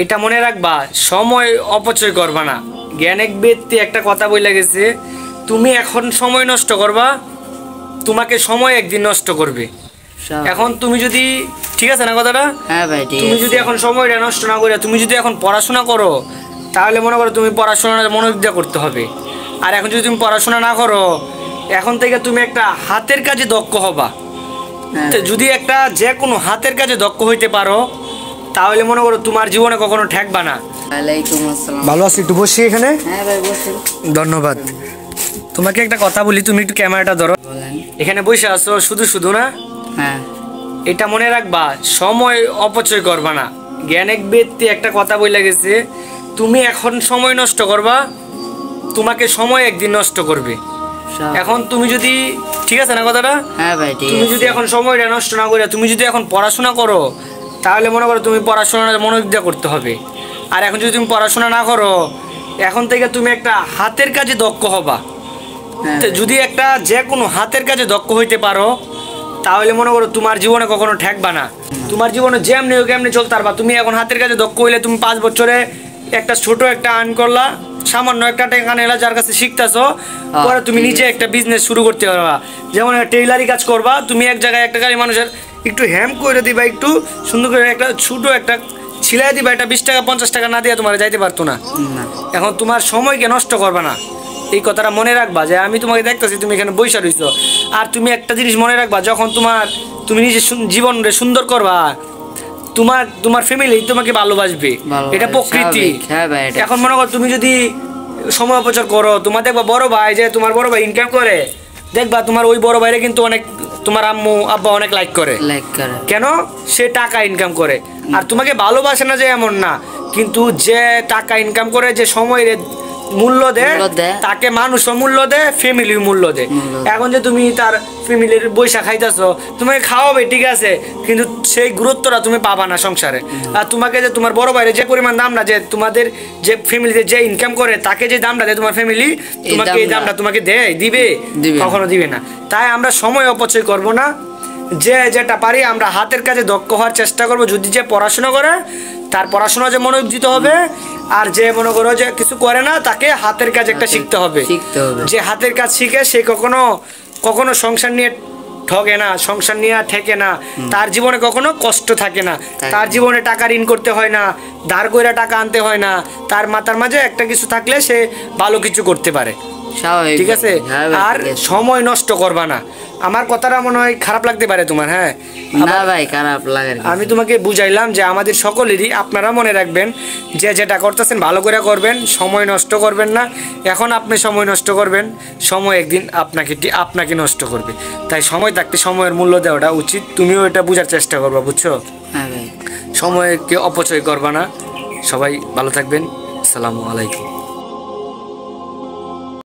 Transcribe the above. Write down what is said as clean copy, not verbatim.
এটা মনে রাখবা, সময় অপচয় করবা না। জ্ঞানেক ব্যক্তি একটা কথা বলে গেছে, তুমি এখন সময় নষ্ট করবা, তোমাকে সময় একদিন নষ্ট করবে। এখন তুমি যদি, ঠিক আছে না কথাটা? হ্যাঁ ভাই, তুমি যদি এখন সময়টা নষ্ট না করে তুমি যদি এখন পড়াশোনা করো, তাহলে মনে করো তুমি পড়াশোনা মনোযোগ দিয়ে করতে হবে। আর এখন যদি তুমি পড়াশোনা না করো, এখন থেকে তুমি একটা হাতের কাজে দক্ষ হবা। যদি একটা যে কোনো হাতের কাজে দক্ষ হইতে পারো, তাহলে মনে করো তোমার জীবনে কখনো ঠেকবা না। ওয়ালাইকুম আসসালাম। ভালো আছি, একটু বসি এখানে। হ্যাঁ ভাই, বসুন। ধন্যবাদ। তোমাকে একটা কথা বলি, তুমি একটু ক্যামেরাটা ধরো। এখানে বসে আছো শুধু শুধু না? হ্যাঁ। এটা মনে রাখবা, সময় অপচয় করবা না। জ্ঞানেক ব্যক্তি একটা কথা বলে গেছে, তুমি এখন সময় নষ্ট করবা, তোমাকে সময় একদিন নষ্ট করবে। এখন তুমি যদি, ঠিক আছে না কথাটা? হ্যাঁ ভাই, তুমি যদি এখন সময়টা নষ্ট না করে তুমি যদি এখন পড়াশোনা করো, তাহলে মনে করো তুমি পড়াশোনা মনোযোগ দিয়ে করতে হবে। আর এখন যদি তুমি পড়াশোনা না করো, এখন থেকে তুমি একটা হাতের কাজে দক্ষ হবা। যদি একটা যে কোনো হাতের কাজে দক্ষ হইতে পারো, তাহলে মনে করো তোমার জীবনে কখনো ঠেকবা না। তোমার জীবনে যেমনি হোক এমনি চলতে পারবা। তুমি এখন হাতের কাজে দক্ষ হইলে তুমি 5 বছরে একটা ছোট একটা আর্ন করলা, সামান্য একটা টাকা নিলা, যার কাছে শিখতেছো, পরে তুমি নিজে একটা বিজনেস শুরু করতে পারবা। যেমন টেইলারি কাজ করবা, তুমি এক জায়গায় একটা গাড়ি মানুষের একটু হ্যাম করে দিবা, একটু সুন্দর করে একটা ছোট একটা ছিলাই দিবা, এটা 20 টাকা 50 টাকা না দিয়ে তোমার যাইতে পারতো না। এখন তোমার সময়কে নষ্ট করবা না, এই কথাটা মনে রাখবা। যে আমি তোমাকে দেখতেছি তুমি এখানে বইসা রইছো, আর তুমি একটা জিনিস মনে রাখবা, যখন তুমি নিজের জীবনকে সুন্দর করবা, তোমার ফ্যামিলি তোমাকে ভালোবাসবে, এটা প্রকৃতি। এখন মনে করো তুমি যদি সময় অপচয় করো, তোমার দেখবা বড় ভাই, যে তোমার বড় ভাই ইনকাম করে, দেখবা তোমার ওই বড় ভাইরে কিন্তু অনেক, তোমার আম্মু আব্বা অনেক লাইক করে। কেন? সে টাকা ইনকাম করে। আর তোমাকে ভালোবাসে না যে এমন না, কিন্তু যে টাকা ইনকাম করে, যে সময়ের মূল্য দেয়, তাকে মানুষও মূল্য দেয়, ফ্যামিলিও মূল্য দেয়। এখন যে তুমি তার ফ্যামিলির বৈশা খাইতেছো, তোমাকে খাওয়াবে ঠিক আছে, কিন্তু সেই গুরুত্বটা তুমি পাবা না সংসারে। আর তোমাকে যে তোমার বড় ভাইরে যে পরিমাণ দাম না, যে তোমাদের যে ফ্যামিলিতে যে ইনকাম করে, তাকে যে দামটা দেয় তোমার ফ্যামিলি, তোমাকে এই দামটা তোমাকে দিবে? কখনো দিবে না। তাই আমরা সময় অপচয় করব না, যে যেটা পারি আমরা হাতের কাজে দক্ষ হওয়ার চেষ্টা করব। যদি যে পড়াশোনা করে, তার পড়াশোনা যে মনোযোগ দিতে হবে। আর যে মনে করো যে কিছু করে না, তাকে হাতের কাজ একটা শিখতে হবে। যে হাতের কাজ শিখে সে কখনো সংসার নিয়ে ঠকে না, সংসার নিয়ে ঠেকে না, তার জীবনে কখনো কষ্ট থাকে না, তার জীবনে টাকা ঋণ করতে হয় না, ধার কইরা টাকা আনতে হয় না। তার মাথার মাঝে একটা কিছু থাকলে সে ভালো কিছু করতে পারে। ঠিক আছে? আর সময় নষ্ট করবা না। আমার কথাটা মনে হয় খারাপ লাগতে পারে তোমার। হ্যাঁ না ভাই, খারাপ লাগে। আমি তোমাকে বুঝাইলাম যে আমাদের সকলেরই, আপনারা মনে রাখবেন যে যেটা করতেছেন ভালো করে করবেন, সময় নষ্ট করবেন না। এখন আপনি সময় নষ্ট করবেন, সময় একদিন আপনাকে নষ্ট করবে। তাই সময় থাকতে সময়ের মূল্য দেওয়াটা উচিত। তুমিও এটা বোঝার চেষ্টা করবা, বুঝছো? হ্যাঁ ভাই। সময়কে অপচয় করবা না। সবাই ভালো থাকবেন। আসসালামু আলাইকুম।